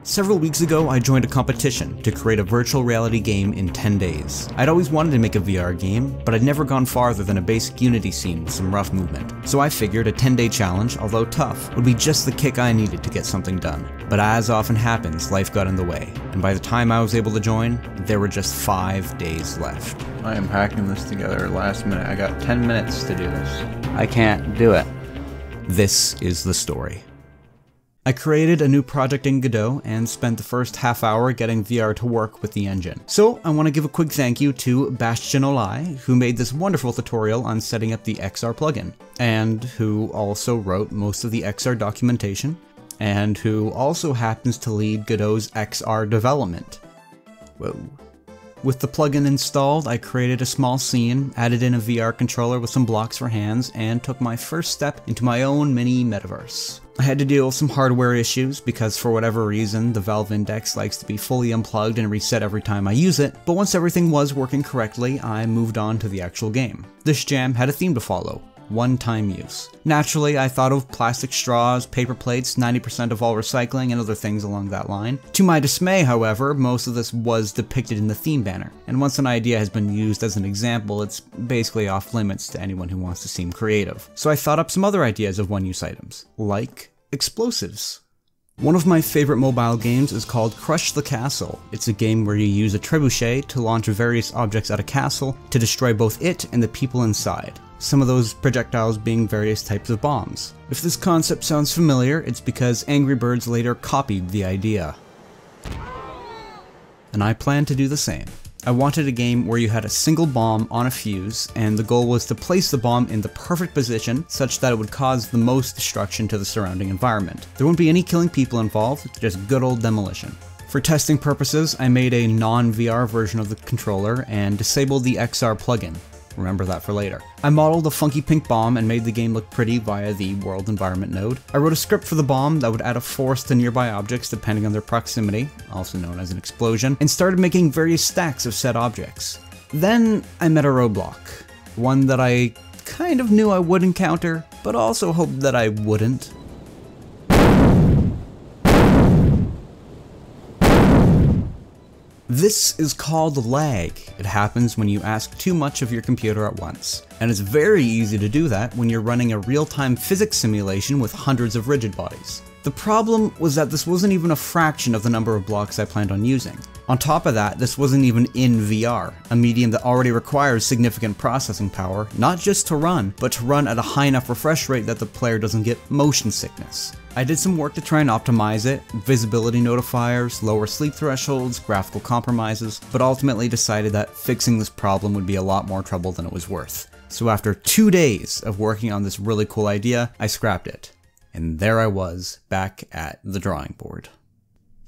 Several weeks ago, I joined a competition to create a virtual reality game in 10 days. I'd always wanted to make a VR game, but I'd never gone farther than a basic Unity scene with some rough movement. So I figured a 10-day challenge, although tough, would be just the kick I needed to get something done. But as often happens, life got in the way, and by the time I was able to join, there were just 5 days left. I am hacking this together last minute. I got 10 minutes to do this. I can't do it. This is the story. I created a new project in Godot and spent the first half hour getting VR to work with the engine. So I want to give a quick thank you to Bastion Olai, who made this wonderful tutorial on setting up the XR plugin, and who also wrote most of the XR documentation, and who also happens to lead Godot's XR development. Whoa. With the plugin installed, I created a small scene, added in a VR controller with some blocks for hands, and took my first step into my own mini metaverse. I had to deal with some hardware issues because for whatever reason, the Valve Index likes to be fully unplugged and reset every time I use it, but once everything was working correctly, I moved on to the actual game. This jam had a theme to follow. One-time use. Naturally, I thought of plastic straws, paper plates, 90% of all recycling, and other things along that line. To my dismay, however, most of this was depicted in the theme banner, and once an idea has been used as an example, it's basically off limits to anyone who wants to seem creative. So I thought up some other ideas of one-use items, like explosives. One of my favorite mobile games is called Crush the Castle. It's a game where you use a trebuchet to launch various objects at a castle to destroy both it and the people inside. Some of those projectiles being various types of bombs. If this concept sounds familiar, it's because Angry Birds later copied the idea. And I plan to do the same. I wanted a game where you had a single bomb on a fuse, and the goal was to place the bomb in the perfect position such that it would cause the most destruction to the surrounding environment. There wouldn't be any killing people involved, just good old demolition. For testing purposes, I made a non-VR version of the controller and disabled the XR plugin. Remember that for later. I modeled a funky pink bomb and made the game look pretty via the world environment node. I wrote a script for the bomb that would add a force to nearby objects depending on their proximity, also known as an explosion, and started making various stacks of said objects. Then I met a roadblock. One that I kind of knew I would encounter, but also hoped that I wouldn't. This is called lag. It happens when you ask too much of your computer at once. And it's very easy to do that when you're running a real-time physics simulation with hundreds of rigid bodies. The problem was that this wasn't even a fraction of the number of blocks I planned on using. On top of that, this wasn't even in VR, a medium that already requires significant processing power, not just to run, but to run at a high enough refresh rate that the player doesn't get motion sickness. I did some work to try and optimize it, visibility notifiers, lower sleep thresholds, graphical compromises, but ultimately decided that fixing this problem would be a lot more trouble than it was worth. So after 2 days of working on this really cool idea, I scrapped it. And there I was, back at the drawing board.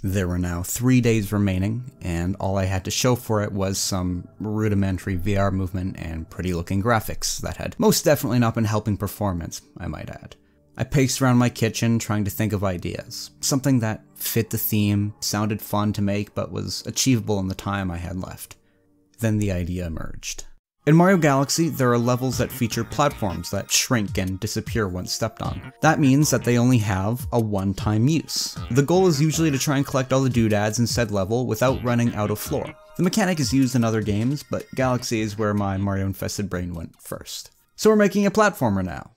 There were now 3 days remaining, and all I had to show for it was some rudimentary VR movement and pretty looking graphics that had most definitely not been helping performance, I might add. I paced around my kitchen trying to think of ideas. Something that fit the theme, sounded fun to make, but was achievable in the time I had left. Then the idea emerged. In Mario Galaxy, there are levels that feature platforms that shrink and disappear once stepped on. That means that they only have a one-time use. The goal is usually to try and collect all the doodads in said level without running out of floor. The mechanic is used in other games, but Galaxy is where my Mario-infested brain went first. So we're making a platformer now.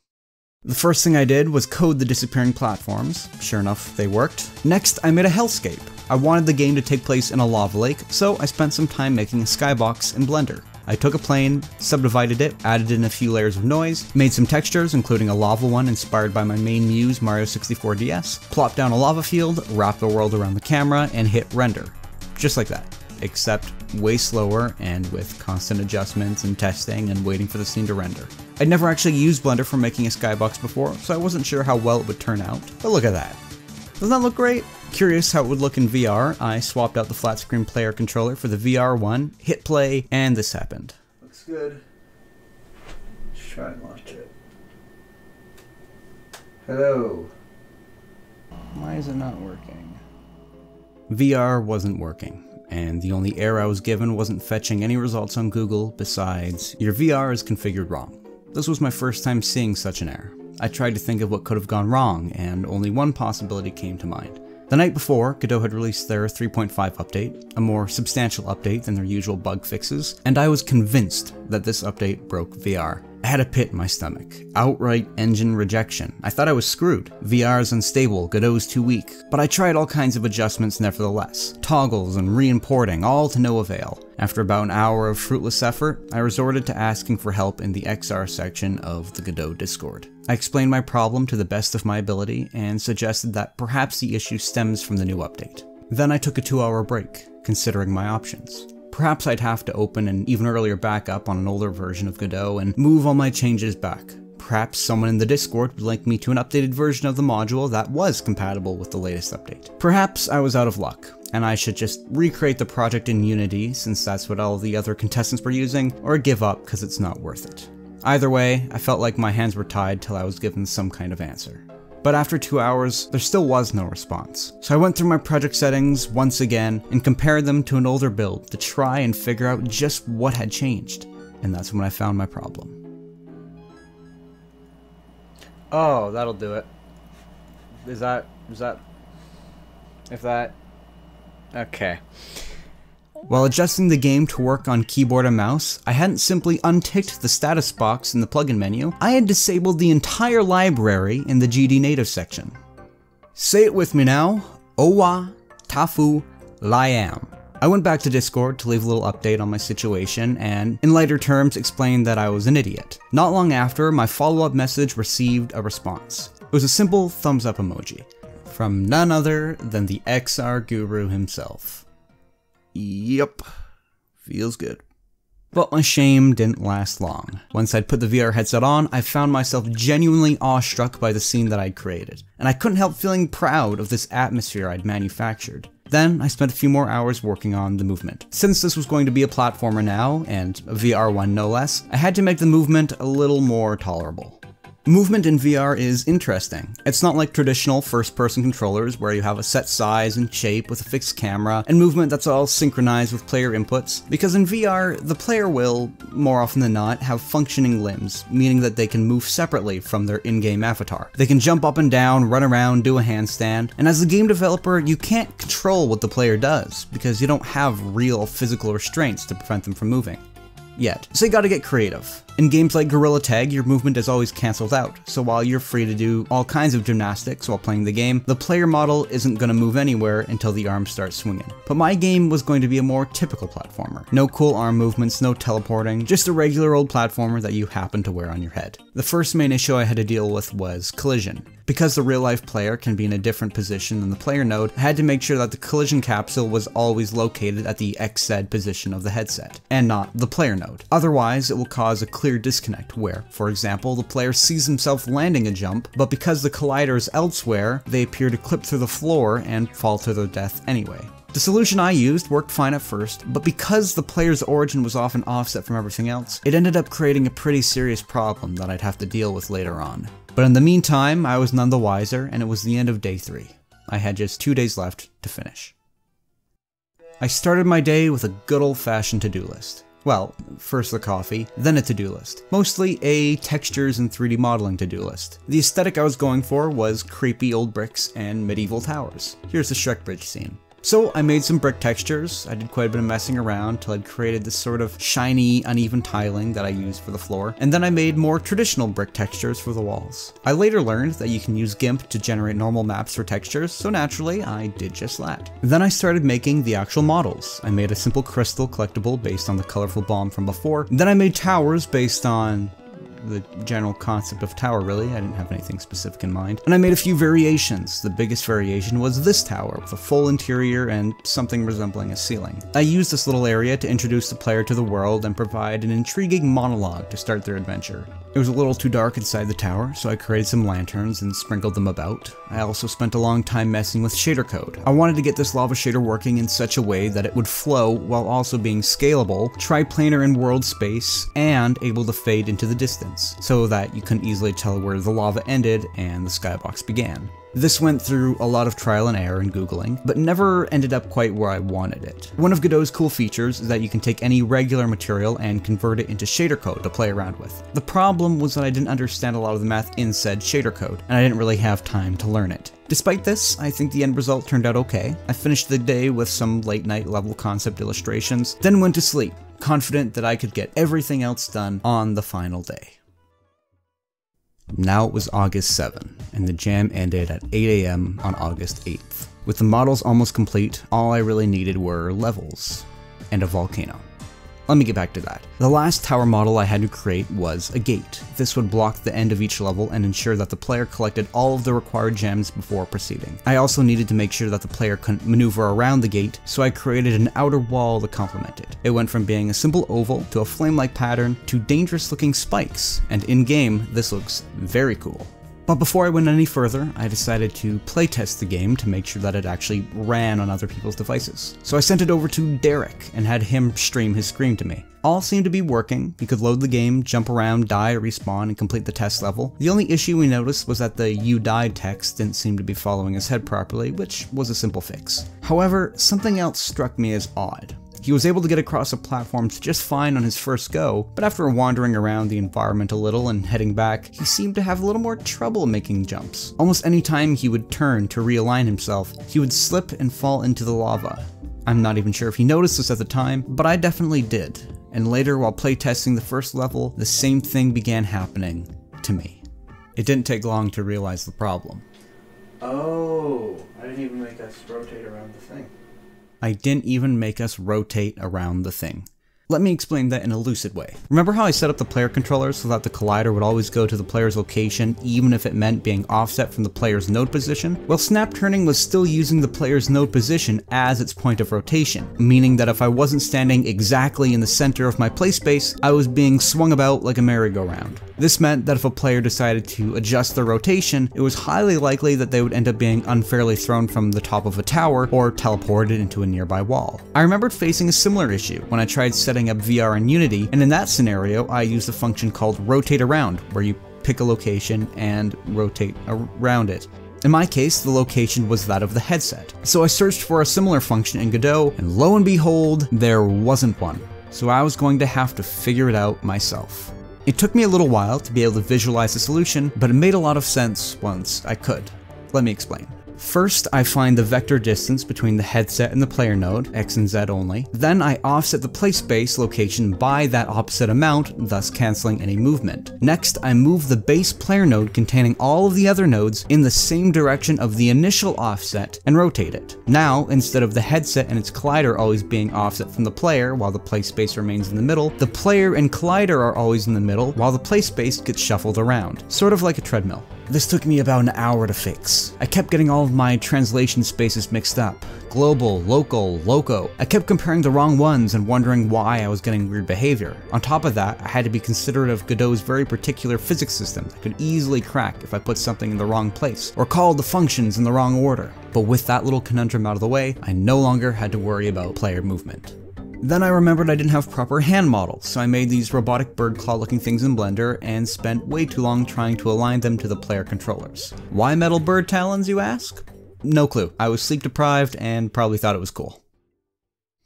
The first thing I did was code the disappearing platforms. Sure enough, they worked. Next, I made a hellscape. I wanted the game to take place in a lava lake, so I spent some time making a skybox in Blender. I took a plane, subdivided it, added in a few layers of noise, made some textures, including a lava one inspired by my main muse Mario 64 DS, plopped down a lava field, wrapped the world around the camera, and hit render. Just like that. Except way slower and with constant adjustments and testing and waiting for the scene to render. I'd never actually used Blender for making a skybox before, so I wasn't sure how well it would turn out, but look at that. Doesn't that look great? Curious how it would look in VR, I swapped out the flat screen player controller for the VR one, hit play, and this happened. Looks good. Let's try and launch it. Hello. Why is it not working? VR wasn't working. And the only error I was given wasn't fetching any results on Google besides, your VR is configured wrong. This was my first time seeing such an error. I tried to think of what could have gone wrong, and only one possibility came to mind. The night before, Godot had released their 3.5 update, a more substantial update than their usual bug fixes, and I was convinced that this update broke VR. I had a pit in my stomach. Outright engine rejection. I thought I was screwed. VR is unstable, Godot's too weak. But I tried all kinds of adjustments nevertheless. Toggles and re-importing, all to no avail. After about an hour of fruitless effort, I resorted to asking for help in the XR section of the Godot Discord. I explained my problem to the best of my ability and suggested that perhaps the issue stems from the new update. Then I took a 2-hour break, considering my options. Perhaps I'd have to open an even earlier backup on an older version of Godot and move all my changes back. Perhaps someone in the Discord would link me to an updated version of the module that was compatible with the latest update. Perhaps I was out of luck, and I should just recreate the project in Unity since that's what all the other contestants were using, or give up because it's not worth it. Either way, I felt like my hands were tied till I was given some kind of answer. But after 2 hours, there still was no response. So I went through my project settings once again and compared them to an older build to try and figure out just what had changed. And that's when I found my problem. Oh, that'll do it. Okay. While adjusting the game to work on keyboard and mouse, I hadn't simply unticked the status box in the plugin menu, I had disabled the entire library in the GD native section. Say it with me now, Owa Tafu Liam. I went back to Discord to leave a little update on my situation and, in lighter terms, explained that I was an idiot. Not long after, my follow-up message received a response. It was a simple thumbs up emoji, from none other than the XR guru himself. Yup, feels good. But my shame didn't last long. Once I'd put the VR headset on, I found myself genuinely awestruck by the scene that I'd created, and I couldn't help feeling proud of this atmosphere I'd manufactured. Then I spent a few more hours working on the movement. Since this was going to be a platformer now, and a VR one no less, I had to make the movement a little more tolerable. Movement in VR is interesting. It's not like traditional first-person controllers where you have a set size and shape with a fixed camera and movement that's all synchronized with player inputs, because in VR, the player will, more often than not, have functioning limbs, meaning that they can move separately from their in-game avatar. They can jump up and down, run around, do a handstand, and as a game developer, you can't control what the player does, because you don't have real physical restraints to prevent them from moving. Yet. So you gotta get creative. In games like Gorilla Tag, your movement is always cancelled out, so while you're free to do all kinds of gymnastics while playing the game, the player model isn't gonna move anywhere until the arms start swinging. But my game was going to be a more typical platformer. No cool arm movements, no teleporting, just a regular old platformer that you happen to wear on your head. The first main issue I had to deal with was collision. Because the real-life player can be in a different position than the player node, I had to make sure that the collision capsule was always located at the XZ position of the headset, and not the player node. Otherwise, it will cause a clear disconnect where, for example, the player sees himself landing a jump, but because the collider is elsewhere, they appear to clip through the floor and fall to their death anyway. The solution I used worked fine at first, but because the player's origin was often offset from everything else, it ended up creating a pretty serious problem that I'd have to deal with later on. But in the meantime, I was none the wiser, and it was the end of day 3. I had just 2 days left to finish. I started my day with a good old-fashioned to-do list. Well, first the coffee, then a to-do list. Mostly a textures and 3D modeling to-do list. The aesthetic I was going for was creepy old bricks and medieval towers. Here's the Shrek Bridge scene. So I made some brick textures. I did quite a bit of messing around till I'd created this sort of shiny, uneven tiling that I used for the floor, and then I made more traditional brick textures for the walls. I later learned that you can use GIMP to generate normal maps for textures, so naturally I did just that. Then I started making the actual models. I made a simple crystal collectible based on the colorful bomb from before, then I made towers based on the general concept of tower, really. I didn't have anything specific in mind. And I made a few variations. The biggest variation was this tower, with a full interior and something resembling a ceiling. I used this little area to introduce the player to the world and provide an intriguing monologue to start their adventure. It was a little too dark inside the tower, so I created some lanterns and sprinkled them about. I also spent a long time messing with shader code. I wanted to get this lava shader working in such a way that it would flow while also being scalable, triplanar in world space, and able to fade into the distance. sides, so that you couldn't easily tell where the lava ended and the skybox began. This went through a lot of trial and error and googling, but never ended up quite where I wanted it. One of Godot's cool features is that you can take any regular material and convert it into shader code to play around with. The problem was that I didn't understand a lot of the math in said shader code, and I didn't really have time to learn it. Despite this, I think the end result turned out okay. I finished the day with some late night level concept illustrations, then went to sleep, confident that I could get everything else done on the final day. Now it was August 7, and the jam ended at 8 AM on August 8th. With the models almost complete, all I really needed were levels and a volcano. Let me get back to that. The last tower model I had to create was a gate. This would block the end of each level and ensure that the player collected all of the required gems before proceeding. I also needed to make sure that the player couldn't maneuver around the gate, so I created an outer wall to complement it. It went from being a simple oval to a flame-like pattern to dangerous looking spikes, and in-game, this looks very cool. But before I went any further, I decided to playtest the game to make sure that it actually ran on other people's devices. So I sent it over to Derek and had him stream his screen to me. All seemed to be working. He could load the game, jump around, die, respawn, and complete the test level. The only issue we noticed was that the "you died" text didn't seem to be following his head properly, which was a simple fix. However, something else struck me as odd. He was able to get across the platforms just fine on his first go, but after wandering around the environment a little and heading back, he seemed to have a little more trouble making jumps. Almost any time he would turn to realign himself, he would slip and fall into the lava. I'm not even sure if he noticed this at the time, but I definitely did. And later, while playtesting the first level, the same thing began happening to me. It didn't take long to realize the problem. Oh, I didn't even make us rotate around the thing. I didn't even make us rotate around the thing. Let me explain that in a lucid way. Remember how I set up the player controller so that the collider would always go to the player's location even if it meant being offset from the player's node position? Well, snap turning was still using the player's node position as its point of rotation, meaning that if I wasn't standing exactly in the center of my play space, I was being swung about like a merry-go-round. This meant that if a player decided to adjust their rotation, it was highly likely that they would end up being unfairly thrown from the top of a tower or teleported into a nearby wall. I remembered facing a similar issue when I tried setting up VR in Unity, and in that scenario, I used a function called rotate around, where you pick a location and rotate around it. In my case, the location was that of the headset. So I searched for a similar function in Godot, and lo and behold, there wasn't one. So I was going to have to figure it out myself. It took me a little while to be able to visualize the solution, but it made a lot of sense once I could. Let me explain. First, I find the vector distance between the headset and the player node, X and Z only. Then I offset the play space location by that opposite amount, thus cancelling any movement. Next, I move the base player node containing all of the other nodes in the same direction of the initial offset and rotate it. Now, instead of the headset and its collider always being offset from the player while the play space remains in the middle, the player and collider are always in the middle while the play space gets shuffled around, sort of like a treadmill. This took me about an hour to fix. I kept getting all of my translation spaces mixed up. Global, local, loco. I kept comparing the wrong ones and wondering why I was getting weird behavior. On top of that, I had to be considerate of Godot's very particular physics system that could easily crack if I put something in the wrong place, or called the functions in the wrong order. But with that little conundrum out of the way, I no longer had to worry about player movement. Then I remembered I didn't have proper hand models, so I made these robotic bird claw looking things in Blender and spent way too long trying to align them to the player controllers. Why metal bird talons, you ask? No clue. I was sleep deprived and probably thought it was cool.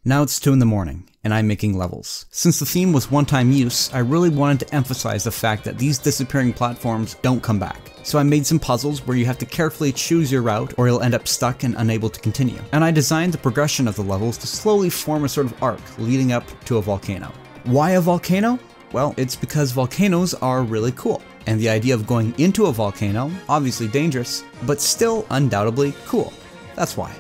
Now it's 2 in the morning, and I'm making levels. Since the theme was one-time use, I really wanted to emphasize the fact that these disappearing platforms don't come back. So I made some puzzles where you have to carefully choose your route or you'll end up stuck and unable to continue. And I designed the progression of the levels to slowly form a sort of arc leading up to a volcano. Why a volcano? Well, it's because volcanoes are really cool. And the idea of going into a volcano, obviously dangerous, but still undoubtedly cool. That's why.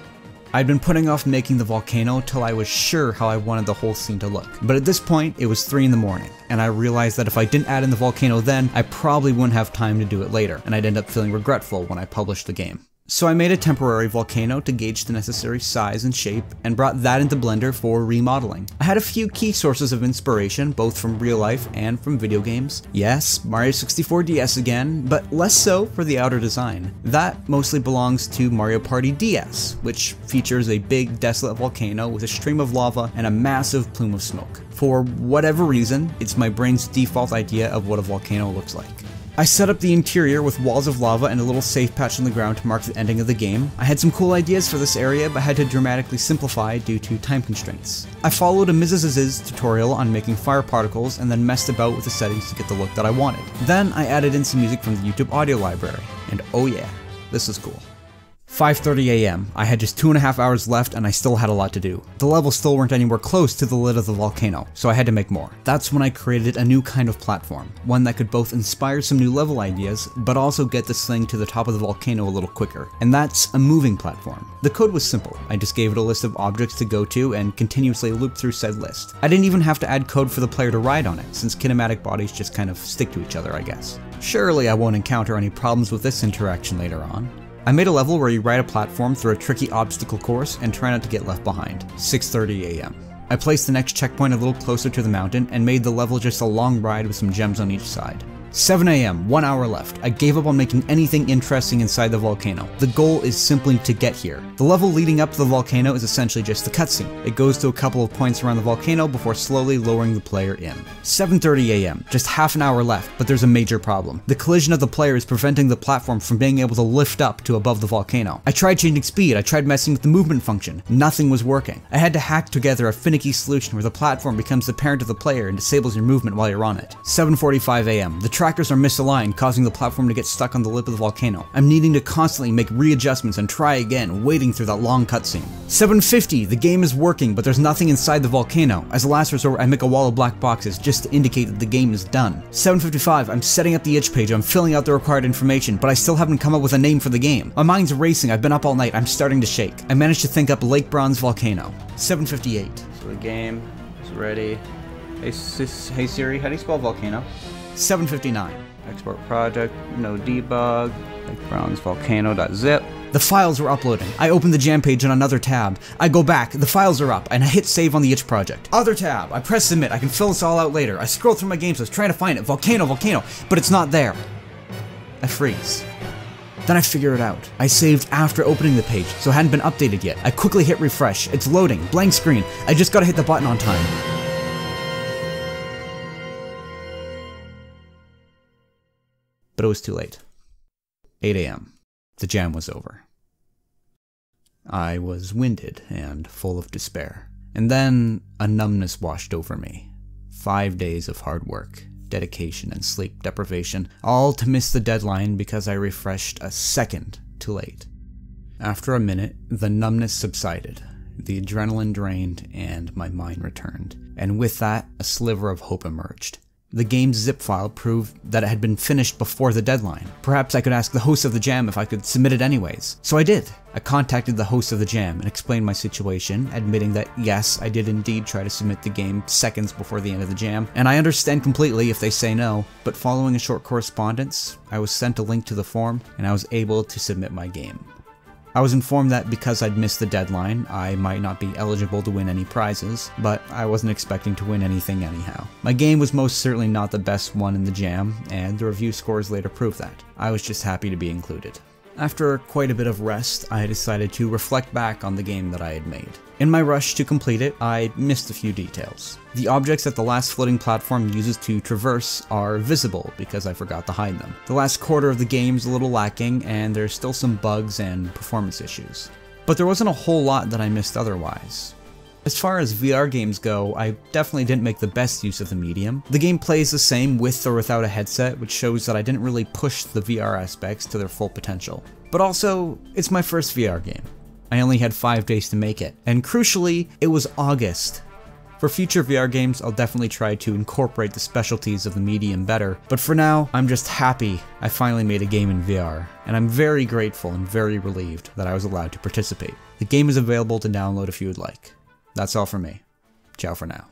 I'd been putting off making the volcano till I was sure how I wanted the whole scene to look. But at this point, it was 3 in the morning, and I realized that if I didn't add in the volcano then, I probably wouldn't have time to do it later, and I'd end up feeling regretful when I published the game. So I made a temporary volcano to gauge the necessary size and shape, and brought that into Blender for remodeling. I had a few key sources of inspiration, both from real life and from video games. Yes, Mario 64 DS again, but less so for the outer design. That mostly belongs to Mario Party DS, which features a big desolate volcano with a stream of lava and a massive plume of smoke. For whatever reason, it's my brain's default idea of what a volcano looks like. I set up the interior with walls of lava and a little safe patch on the ground to mark the ending of the game. I had some cool ideas for this area, but had to dramatically simplify due to time constraints. I followed a Mrs.'s tutorial on making fire particles and then messed about with the settings to get the look that I wanted. Then I added in some music from the YouTube audio library, and oh yeah, this is cool. 5:30 AM. I had just 2.5 hours left and I still had a lot to do. The levels still weren't anywhere close to the lid of the volcano, so I had to make more. That's when I created a new kind of platform, one that could both inspire some new level ideas, but also get this thing to the top of the volcano a little quicker. And that's a moving platform. The code was simple. I just gave it a list of objects to go to and continuously loop through said list. I didn't even have to add code for the player to ride on it, since kinematic bodies just kind of stick to each other, I guess. Surely I won't encounter any problems with this interaction later on. I made a level where you ride a platform through a tricky obstacle course and try not to get left behind. 6:30 AM. I placed the next checkpoint a little closer to the mountain and made the level just a long ride with some gems on each side. 7 AM, 1 hour left. I gave up on making anything interesting inside the volcano. The goal is simply to get here. The level leading up to the volcano is essentially just the cutscene. It goes to a couple of points around the volcano before slowly lowering the player in. 7:30 AM, just half an hour left, but there's a major problem. The collision of the player is preventing the platform from being able to lift up to above the volcano. I tried changing speed, I tried messing with the movement function. Nothing was working. I had to hack together a finicky solution where the platform becomes the parent of the player and disables your movement while you're on it. 7:45 AM, the trackers are misaligned, causing the platform to get stuck on the lip of the volcano. I'm needing to constantly make readjustments and try again, wading through that long cutscene. 7:50, the game is working, but there's nothing inside the volcano. As a last resort, I make a wall of black boxes just to indicate that the game is done. 7:55, I'm setting up the itch page, I'm filling out the required information, but I still haven't come up with a name for the game. My mind's racing, I've been up all night, I'm starting to shake. I managed to think up Lake Bronze Volcano. 7:58. So the game is ready. Hey Siri, how do you spell volcano? 7:59. Export project, no debug, like brownsvolcano.zip. The files were uploading. I opened the jam page on another tab. I go back, the files are up, and I hit save on the itch project. Other tab, I press submit, I can fill this all out later. I scroll through my games list trying to find it, volcano, but it's not there. I freeze. Then I figure it out. I saved after opening the page, so it hadn't been updated yet. I quickly hit refresh, it's loading, blank screen. I just gotta hit the button on time. But it was too late. 8 AM. The jam was over. I was winded and full of despair. And then a numbness washed over me. 5 days of hard work, dedication, and sleep deprivation, all to miss the deadline because I refreshed a second too late. After a minute, the numbness subsided, the adrenaline drained, and my mind returned. And with that, a sliver of hope emerged. The game's zip file proved that it had been finished before the deadline. Perhaps I could ask the host of the jam if I could submit it anyways. So I did. I contacted the host of the jam and explained my situation, admitting that yes, I did indeed try to submit the game seconds before the end of the jam, and I understand completely if they say no, but following a short correspondence, I was sent a link to the form, and I was able to submit my game. I was informed that because I'd missed the deadline, I might not be eligible to win any prizes, but I wasn't expecting to win anything anyhow. My game was most certainly not the best one in the jam, and the review scores later proved that. I was just happy to be included. After quite a bit of rest, I decided to reflect back on the game that I had made. In my rush to complete it, I missed a few details. The objects that the last floating platform uses to traverse are visible because I forgot to hide them. The last quarter of the game is a little lacking, and there's still some bugs and performance issues. But there wasn't a whole lot that I missed otherwise. As far as VR games go, I definitely didn't make the best use of the medium. The game plays the same with or without a headset, which shows that I didn't really push the VR aspects to their full potential. But also, it's my first VR game. I only had 5 days to make it, and crucially, it was August. For future VR games, I'll definitely try to incorporate the specialties of the medium better, but for now, I'm just happy I finally made a game in VR, and I'm very grateful and very relieved that I was allowed to participate. The game is available to download if you would like. That's all for me. Ciao for now.